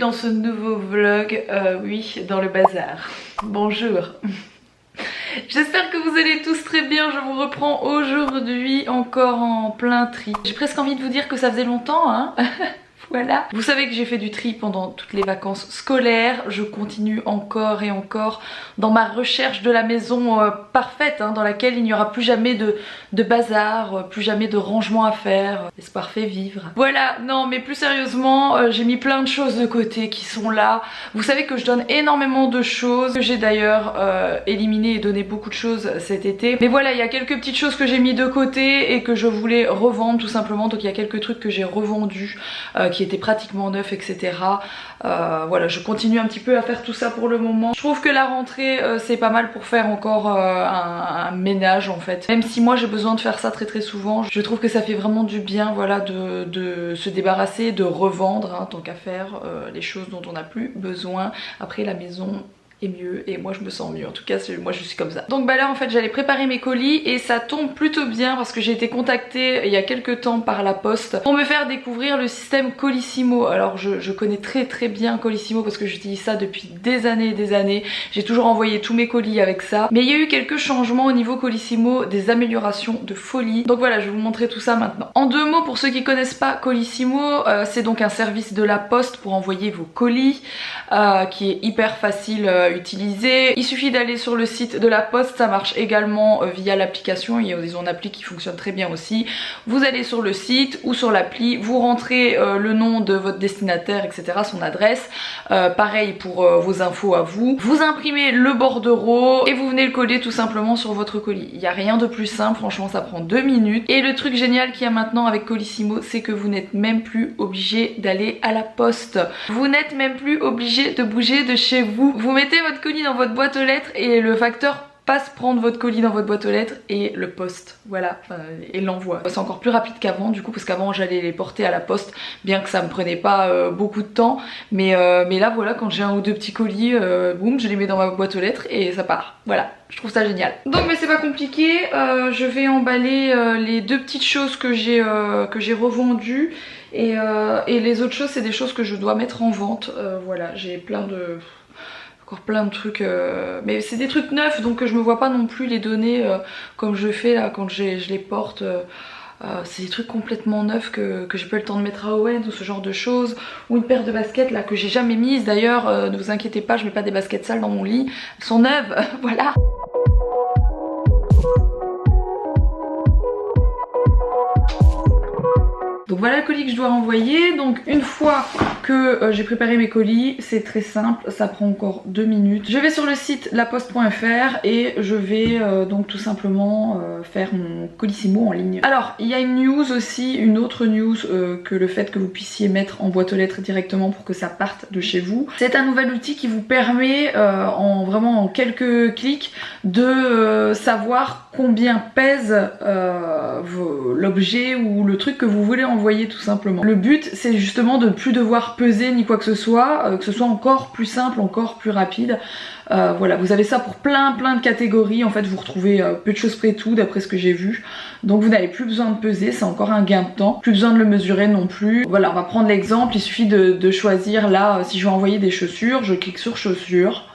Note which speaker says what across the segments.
Speaker 1: dans ce nouveau vlog, oui, dans le bazar. Bonjour. J'espère que vous allez tous très bien, je vous reprends aujourd'hui encore en plein tri. J'ai presque envie de vous dire que ça faisait longtemps, hein. Voilà. Vous savez que j'ai fait du tri pendant toutes les vacances scolaires. Je continue encore et encore dans ma recherche de la maison parfaite, hein, dans laquelle il n'y aura plus jamais de bazar, plus jamais de rangement à faire. Espoir fait vivre. Voilà, non mais plus sérieusement, j'ai mis plein de choses de côté qui sont là. Vous savez que je donne énormément de choses. J'ai d'ailleurs éliminé et donné beaucoup de choses cet été. Mais voilà, il y a quelques petites choses que j'ai mis de côté et que je voulais revendre tout simplement. Donc il y a quelques trucs que j'ai revendus qui étaient pratiquement neufs, etc. Voilà, je continue un petit peu à faire tout ça pour le moment. Je trouve que la rentrée c'est pas mal pour faire encore un ménage en fait. Même si moi j'ai besoin de faire ça très souvent, je trouve que ça fait vraiment du bien, voilà, de se débarrasser, de revendre, hein, tant qu'à faire les choses dont on n'a plus besoin. Après la maison est mieux et moi je me sens mieux, en tout cas moi je suis comme ça. Donc bah là en fait j'allais préparer mes colis et ça tombe plutôt bien parce que j'ai été contactée il y a quelques temps par la poste pour me faire découvrir le système Colissimo. Alors je connais très bien Colissimo parce que j'utilise ça depuis des années et des années. J'ai toujours envoyé tous mes colis avec ça, mais il y a eu quelques changements au niveau Colissimo, des améliorations de folie. Donc voilà, je vais vous montrer tout ça maintenant. En deux mots, pour ceux qui connaissent pas Colissimo, c'est donc un service de la poste pour envoyer vos colis qui est hyper facile utiliser. Il suffit d'aller sur le site de la poste, ça marche également via l'application, ils ont une appli qui fonctionne très bien aussi. Vous allez sur le site ou sur l'appli, vous rentrez le nom de votre destinataire, etc., son adresse, pareil pour vos infos à vous. Vous imprimez le bordereau et vous venez le coller tout simplement sur votre colis. Il n'y a rien de plus simple, franchement ça prend 2 minutes. Et le truc génial qu'il y a maintenant avec Colissimo, c'est que vous n'êtes même plus obligé d'aller à la poste. Vous n'êtes même plus obligé de bouger de chez vous. Vous mettez votre colis dans votre boîte aux lettres et le facteur passe prendre votre colis dans votre boîte aux lettres et le poste, voilà, et l'envoie. C'est encore plus rapide qu'avant du coup, parce qu'avant j'allais les porter à la poste, bien que ça me prenait pas beaucoup de temps, mais là voilà, quand j'ai un ou deux petits colis, boum, je les mets dans ma boîte aux lettres et ça part. Voilà, je trouve ça génial. Donc mais c'est pas compliqué, je vais emballer les deux petites choses que j'ai revendues et les autres choses c'est des choses que je dois mettre en vente. Voilà, j'ai plein de trucs, mais c'est des trucs neufs donc je me vois pas non plus les donner comme je fais là quand je les porte. C'est des trucs complètement neufs que j'ai pas eu le temps de mettre à Owen ou ce genre de choses, ou une paire de baskets là que j'ai jamais mise d'ailleurs, ne vous inquiétez pas, je mets pas des baskets sales dans mon lit, elles sont neuves. Voilà. Donc voilà le colis que je dois renvoyer. Donc une fois que j'ai préparé mes colis, c'est très simple, ça prend encore 2 minutes. Je vais sur le site laposte.fr et je vais donc tout simplement faire mon Colissimo en ligne. Alors il y a une news aussi, une autre news que le fait que vous puissiez mettre en boîte aux lettres directement pour que ça parte de chez vous. C'est un nouvel outil qui vous permet vraiment en quelques clics de savoir combien pèse l'objet ou le truc que vous voulez envoyer tout simplement. Le but c'est justement de ne plus devoir peser ni quoi que ce soit encore plus simple, encore plus rapide. Voilà, vous avez ça pour plein de catégories, en fait vous retrouvez peu de choses près tout d'après ce que j'ai vu. Donc vous n'avez plus besoin de peser, c'est encore un gain de temps, plus besoin de le mesurer non plus. Voilà, on va prendre l'exemple, il suffit de choisir là, si je veux envoyer des chaussures, je clique sur chaussures.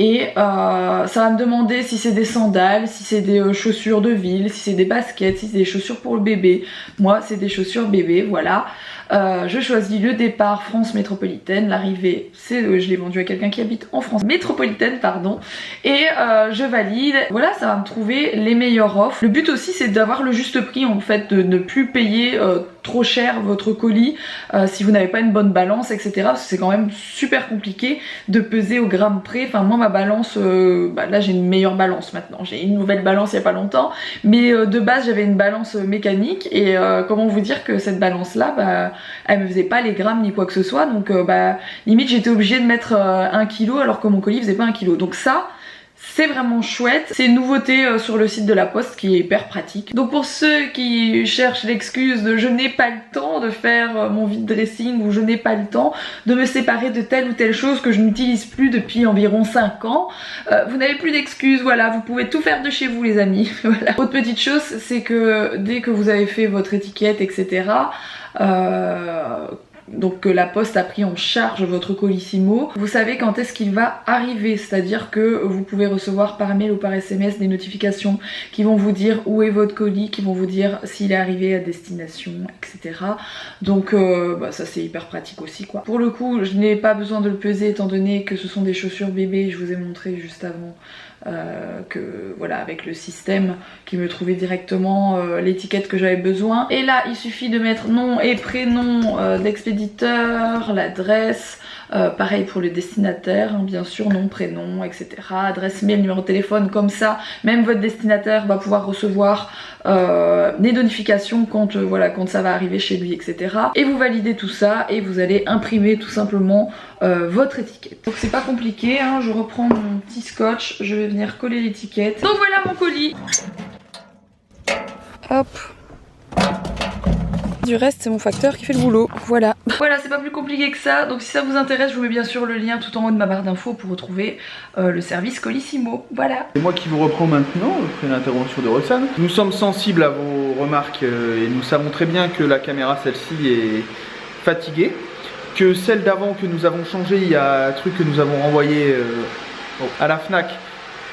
Speaker 1: Et ça va me demander si c'est des sandales, si c'est des chaussures de ville, si c'est des baskets, si c'est des chaussures pour le bébé. Moi c'est des chaussures bébé, voilà. Je choisis le départ France métropolitaine, l'arrivée c'est je l'ai vendu à quelqu'un qui habite en France métropolitaine, pardon, et je valide. Voilà, ça va me trouver les meilleures offres. Le but aussi c'est d'avoir le juste prix en fait, de ne plus payer trop cher votre colis si vous n'avez pas une bonne balance, etc. Parce que c'est quand même super compliqué de peser au gramme près. Enfin moi ma balance, là j'ai une meilleure balance maintenant, j'ai une nouvelle balance il y a pas longtemps, mais de base j'avais une balance mécanique et comment vous dire que cette balance là, elle me faisait pas les grammes ni quoi que ce soit, donc limite j'étais obligée de mettre 1 kg alors que mon colis faisait pas 1 kg. Donc ça c'est vraiment chouette, c'est une nouveauté sur le site de la poste qui est hyper pratique. Donc pour ceux qui cherchent l'excuse de je n'ai pas le temps de faire mon vide dressing ou je n'ai pas le temps de me séparer de telle ou telle chose que je n'utilise plus depuis environ 5 ans, vous n'avez plus d'excuses, voilà, vous pouvez tout faire de chez vous les amis. Voilà. Autre petite chose, c'est que dès que vous avez fait votre étiquette, etc., donc que la poste a pris en charge votre Colissimo, vous savez quand est-ce qu'il va arriver, c'est-à-dire que vous pouvez recevoir par mail ou par SMS des notifications qui vont vous dire où est votre colis, qui vont vous dire s'il est arrivé à destination, etc. Donc ça c'est hyper pratique aussi quoi. Pour le coup je n'ai pas besoin de le peser étant donné que ce sont des chaussures bébé, je vous ai montré juste avant que voilà, avec le système qui me trouvait directement l'étiquette que j'avais besoin. Et là il suffit de mettre nom et prénom d'expéditeur, l'adresse, pareil pour le destinataire, hein, bien sûr, nom, prénom, etc. Adresse mail, numéro de téléphone, comme ça même votre destinataire va pouvoir recevoir des notifications quand, voilà, quand ça va arriver chez lui, etc. Et vous validez tout ça et vous allez imprimer tout simplement votre étiquette. Donc c'est pas compliqué, hein, je reprends mon petit scotch, je vais venir coller l'étiquette. Donc voilà mon colis. Hop. Du reste c'est mon facteur qui fait le boulot, voilà. Voilà, c'est pas plus compliqué que ça, donc si ça vous intéresse je vous mets bien sûr le lien tout en haut de ma barre d'infos pour retrouver le service Colissimo, voilà.
Speaker 2: C'est moi qui vous reprends maintenant, après l'intervention de Roxane. Nous sommes sensibles à vos remarques et nous savons très bien que la caméra celle-ci est fatiguée, que celle d'avant que nous avons changée, il y a un truc que nous avons renvoyé à la Fnac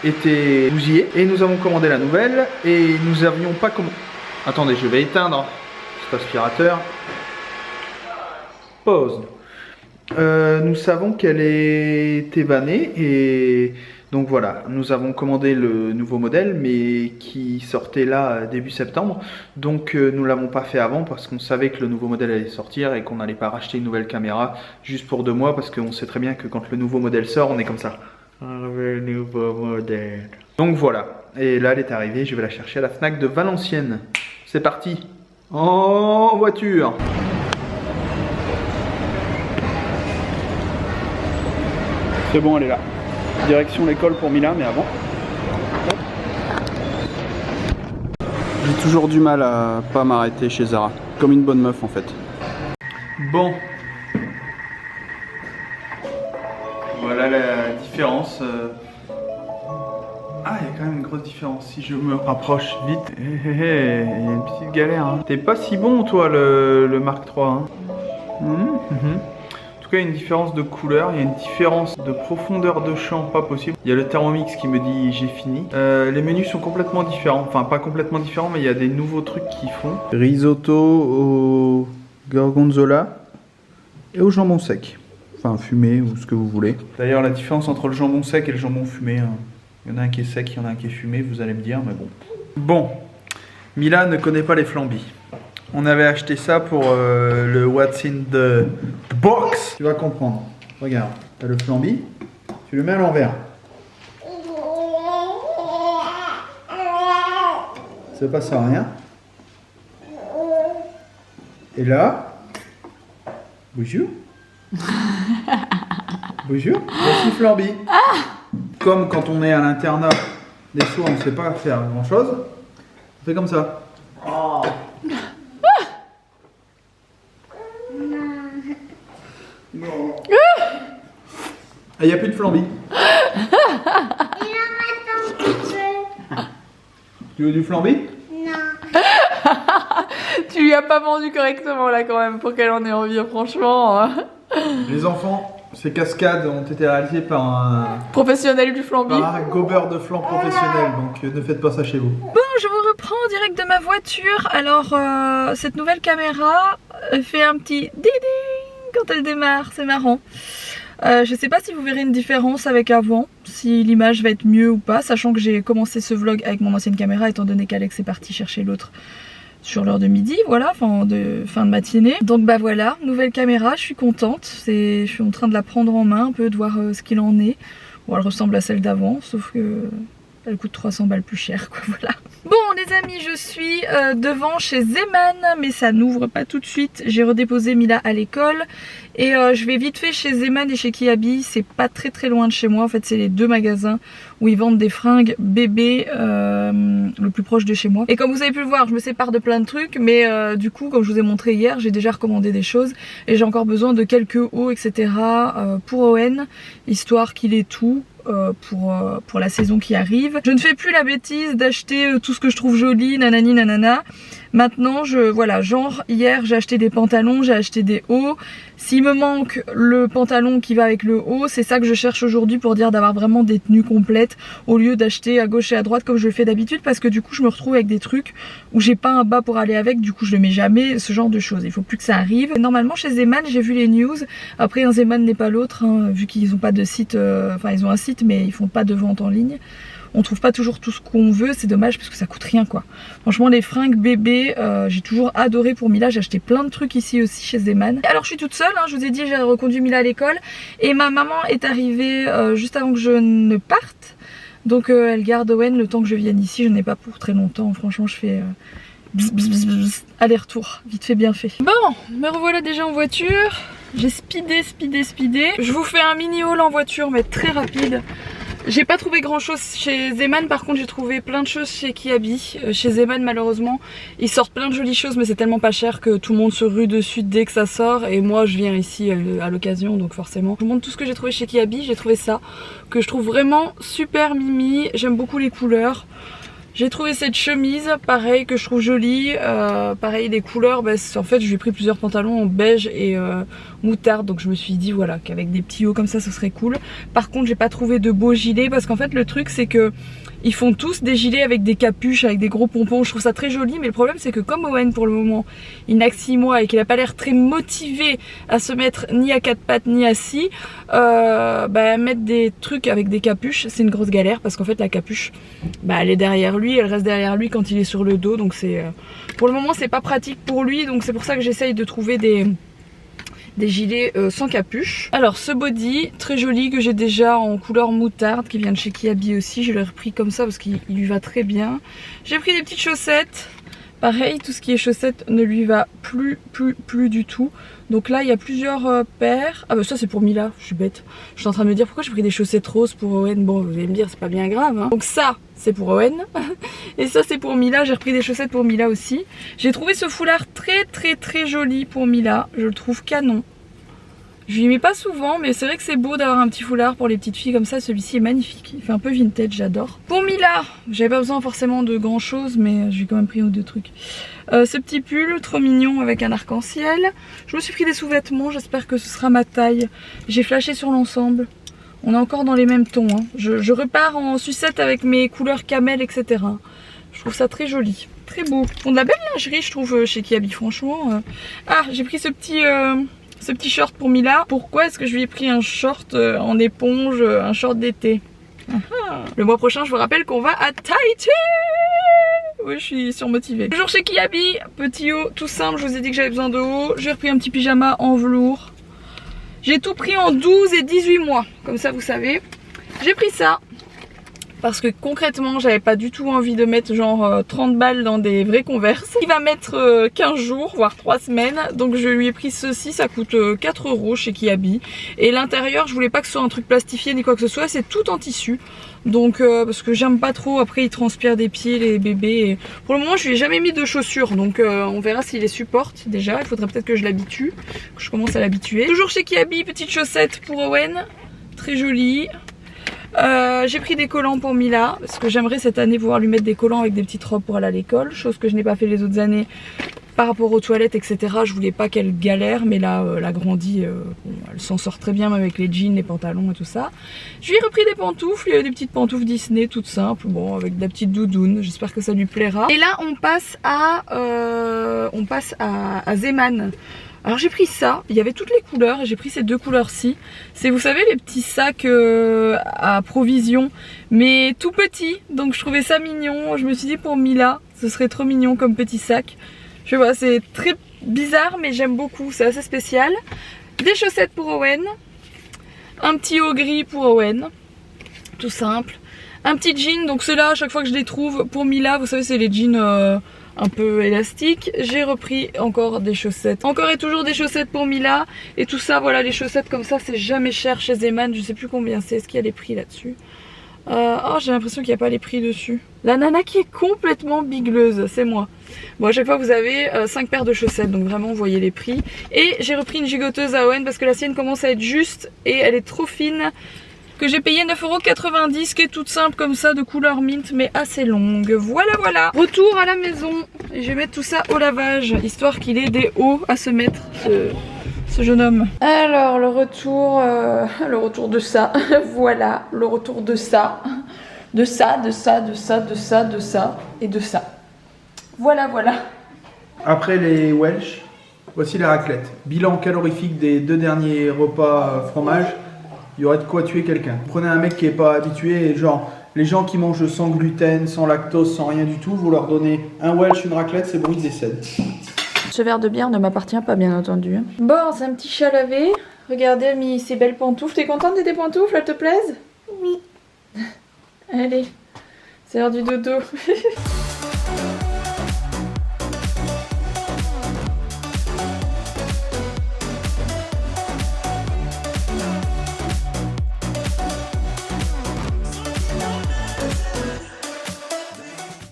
Speaker 2: était bousillé et nous avons commandé la nouvelle et nous avions pas commandé. Attendez, je vais éteindre cet aspirateur. Pause. Nous savons qu'elle est évannée et donc voilà, nous avons commandé le nouveau modèle mais qui sortait là début septembre, donc nous l'avons pas fait avant parce qu'on savait que le nouveau modèle allait sortir et qu'on n'allait pas racheter une nouvelle caméra juste pour 2 mois parce qu'on sait très bien que quand le nouveau modèle sort on est comme ça. Le nouveau modèle. Donc voilà, et là elle est arrivée, je vais la chercher à la Fnac de Valenciennes. C'est parti en voiture. C'est bon, elle est là. Direction l'école pour Mila, mais avant. J'ai toujours du mal à pas m'arrêter chez Zara. Comme une bonne meuf en fait. Bon. Voilà la différence. Ah, il y a quand même une grosse différence. Si je me rapproche vite, il y a une petite galère. Hein. T'es pas si bon toi le Mark III. Hein. En tout cas, il y a une différence de couleur, il y a une différence de profondeur de champ, pas possible. Il y a le Thermomix qui me dit j'ai fini. Les menus sont complètement différents, enfin pas complètement différents, mais il y a des nouveaux trucs qu'ils font. Risotto au gorgonzola et au jambon sec. Enfin fumé ou ce que vous voulez. D'ailleurs, la différence entre le jambon sec et le jambon fumé, hein. Il y en a un qui est sec, il y en a un qui est fumé, vous allez me dire, mais bon. Bon, Mila ne connaît pas les flambis. On avait acheté ça pour le What's in the Box. Tu vas comprendre. Regarde, t'as le flambi, tu le mets à l'envers. Ça passe à rien. Et là, bonjour. Bonjour, voici flambi. Comme quand on est à l'internat, des fois on ne sait pas faire grand chose, on fait comme ça. Oh. Non. Et il n'y a plus de flambi. Tu veux du flambi?
Speaker 3: Non.
Speaker 1: Tu lui as pas vendu correctement là quand même pour qu'elle en ait envie, franchement.
Speaker 2: Les enfants, ces cascades ont été réalisées par un
Speaker 1: professionnel du flambi.
Speaker 2: Par un gobeur de flanc professionnel, donc ne faites pas ça chez vous.
Speaker 1: Bon, je vous reprends en direct de ma voiture. Alors, cette nouvelle caméra fait un petit ding quand elle démarre, c'est marrant. Je sais pas si vous verrez une différence avec avant, si l'image va être mieux ou pas, sachant que j'ai commencé ce vlog avec mon ancienne caméra, étant donné qu'Alex est parti chercher l'autre sur l'heure de midi, voilà, fin de matinée. Donc bah voilà, nouvelle caméra, je suis contente, je suis en train de la prendre en main un peu, de voir ce qu'il en est. Bon, elle ressemble à celle d'avant, sauf que elle coûte 300 balles plus cher, quoi, voilà. Bon les amis, je suis devant chez Zeman, mais ça n'ouvre pas tout de suite. J'ai redéposé Mila à l'école et je vais vite fait chez Zeman et chez Kiabi. C'est pas très loin de chez moi, en fait c'est les 2 magasins où ils vendent des fringues bébés le plus proche de chez moi. Et comme vous avez pu le voir, je me sépare de plein de trucs, mais du coup comme je vous ai montré hier, j'ai déjà recommandé des choses et j'ai encore besoin de quelques hauts, etc. Pour Owen, histoire qu'il ait tout. Pour la saison qui arrive. Je ne fais plus la bêtise d'acheter tout ce que je trouve joli, nanani nanana. Maintenant, voilà, genre hier j'ai acheté des pantalons, j'ai acheté des hauts. S'il me manque le pantalon qui va avec le haut, c'est ça que je cherche aujourd'hui pour dire d'avoir vraiment des tenues complètes au lieu d'acheter à gauche et à droite comme je le fais d'habitude, parce que du coup je me retrouve avec des trucs où j'ai pas un bas pour aller avec, du coup je le mets jamais, ce genre de choses. Il faut plus que ça arrive. Normalement chez Zeman, j'ai vu les news. Après un Zeman n'est pas l'autre, hein, vu qu'ils ont pas de site, enfin ils ont un site mais ils font pas de vente en ligne. On trouve pas toujours tout ce qu'on veut, c'est dommage parce que ça coûte rien quoi. Franchement les fringues bébés, j'ai toujours adoré pour Mila, j'ai acheté plein de trucs ici aussi chez Zeman. Alors je suis toute seule, hein, je vous ai dit j'ai reconduit Mila à l'école et ma maman est arrivée juste avant que je ne parte. Donc elle garde Owen le temps que je vienne ici, je n'ai pas pour très longtemps, franchement je fais aller-retour, vite fait bien fait. Bon, me revoilà déjà en voiture, j'ai speedé. Je vous fais un mini haul en voiture mais très rapide. J'ai pas trouvé grand chose chez Zeman, par contre j'ai trouvé plein de choses chez Kiabi. Chez Zeman malheureusement ils sortent plein de jolies choses mais c'est tellement pas cher que tout le monde se rue dessus dès que ça sort. Et moi je viens ici à l'occasion donc forcément. Je vous montre tout ce que j'ai trouvé chez Kiabi. J'ai trouvé ça que je trouve vraiment super mimi, j'aime beaucoup les couleurs. J'ai trouvé cette chemise, pareil, que je trouve jolie. Pareil, les couleurs, bah, en fait, je lui ai pris plusieurs pantalons en beige et moutarde. Donc je me suis dit, voilà, qu'avec des petits hauts comme ça, ce serait cool. Par contre, j'ai pas trouvé de beaux gilets parce qu'en fait, le truc, c'est que ils font tous des gilets avec des capuches, avec des gros pompons. Je trouve ça très joli, mais le problème, c'est que comme Owen, pour le moment, il n'a que 6 mois et qu'il a pas l'air très motivé à se mettre ni à 4 pattes ni assis, bah, mettre des trucs avec des capuches, c'est une grosse galère parce qu'en fait, la capuche, bah, elle est derrière lui. Elle reste derrière lui quand il est sur le dos, donc c'est pour le moment c'est pas pratique pour lui, donc c'est pour ça que j'essaye de trouver des gilets sans capuche. Alors ce body très joli que j'ai déjà en couleur moutarde qui vient de chez Kiabi aussi, je l'ai repris comme ça parce qu'il lui va très bien. J'ai pris des petites chaussettes. Pareil, tout ce qui est chaussettes ne lui va plus du tout. Donc là, il y a plusieurs paires. Ah bah ça c'est pour Mila, je suis bête. Je suis en train de me dire pourquoi j'ai pris des chaussettes roses pour Owen. Bon, vous allez me dire, c'est pas bien grave. Hein. Donc ça, c'est pour Owen. Et ça, c'est pour Mila. J'ai repris des chaussettes pour Mila aussi. J'ai trouvé ce foulard très joli pour Mila. Je le trouve canon. Je lui mets pas souvent, mais c'est vrai que c'est beau d'avoir un petit foulard pour les petites filles comme ça. Celui-ci est magnifique, il fait un peu vintage, j'adore. Pour Mila, j'avais pas besoin forcément de grand chose, mais j'ai quand même pris un ou deux trucs. Ce petit pull, trop mignon avec un arc-en-ciel. Je me suis pris des sous-vêtements, j'espère que ce sera ma taille. J'ai flashé sur l'ensemble. On est encore dans les mêmes tons. Hein. Je repars en sucette avec mes couleurs camel, etc. Je trouve ça très joli, très beau. On a de la belle lingerie, je trouve, chez Kiabi, franchement. Ah, j'ai pris ce petit short pour Mila. Pourquoi est-ce que je lui ai pris un short en éponge, un short d'été? Le mois prochain, je vous rappelle qu'on va à Tahiti. Oui, je suis surmotivée. Toujours chez Kiabi, petit haut tout simple. Je vous ai dit que j'avais besoin de haut. J'ai repris un petit pyjama en velours. J'ai tout pris en 12 et 18 mois. Comme ça, vous savez. J'ai pris ça. Parce que concrètement, j'avais pas du tout envie de mettre genre 30 balles dans des vrais Converse. Il va mettre 15 jours, voire 3 semaines. Donc je lui ai pris ceci, ça coûte 4 € chez Kiabi. Et l'intérieur, je voulais pas que ce soit un truc plastifié ni quoi que ce soit, c'est tout en tissu. Donc parce que j'aime pas trop, après ils transpirent des pieds les bébés. Et pour le moment, je lui ai jamais mis de chaussures. Donc on verra s'il les supporte déjà. Il faudrait peut-être que je l'habitue, que je commence à l'habituer. Toujours chez Kiabi, petite chaussette pour Owen. Très jolie. J'ai pris des collants pour Mila parce que j'aimerais cette année pouvoir lui mettre des collants avec des petites robes pour aller à l'école, chose que je n'ai pas fait les autres années par rapport aux toilettes, etc. Je voulais pas qu'elle galère, mais là elle a grandi, bon, elle s'en sort très bien même avec les jeans, les pantalons et tout ça. Je lui ai repris des pantoufles, des petites pantoufles Disney toutes simples, bon avec de la petite doudoune, j'espère que ça lui plaira. Et là on passe à Zeman. Alors j'ai pris ça, il y avait toutes les couleurs et j'ai pris ces deux couleurs-ci. C'est, vous savez, les petits sacs à provision, mais tout petits. Donc je trouvais ça mignon. Je me suis dit pour Mila, ce serait trop mignon comme petit sac. Je vois, c'est très bizarre, mais j'aime beaucoup. C'est assez spécial. Des chaussettes pour Owen. Un petit haut gris pour Owen. Tout simple. Un petit jean, donc ceux-là, à chaque fois que je les trouve pour Mila, vous savez, c'est les jeans... un peu élastique. J'ai repris encore des chaussettes, encore et toujours des chaussettes pour Mila. Et tout ça, voilà, les chaussettes comme ça, c'est jamais cher chez Zeman. Je sais plus combien c'est, est-ce qu'il y a les prix là-dessus? Oh, j'ai l'impression qu'il n'y a pas les prix dessus. La nana qui est complètement bigleuse, c'est moi. Bon, à chaque fois vous avez 5 paires de chaussettes, donc vraiment vous voyez les prix. Et j'ai repris une gigoteuse à Owen parce que la sienne commence à être juste et elle est trop fine, que j'ai payé 9,90 €, qui est toute simple comme ça, de couleur mint mais assez longue. Voilà. Retour à la maison. Et je vais mettre tout ça au lavage, histoire qu'il ait des hauts à se mettre, ce jeune homme. Alors, le retour de ça. Voilà, le retour de ça. De ça, de ça, de ça, de ça, de ça et de ça. Voilà, voilà.
Speaker 2: Après les Welsh, voici les raclettes. Bilan calorifique des 2 derniers repas fromage, il y aurait de quoi tuer quelqu'un. Prenez un mec qui n'est pas habitué, et genre les gens qui mangent sans gluten, sans lactose, sans rien du tout, vous leur donnez un Welsh, une raclette, c'est bon, ils décèdent.
Speaker 1: Ce verre de bière ne m'appartient pas, bien entendu. Bon, c'est un petit chat lavé. Regardez, elle a mis ses belles pantoufles. T'es contente de tes pantoufles? Elles te plaisent? Oui. Allez, c'est l'heure du dodo.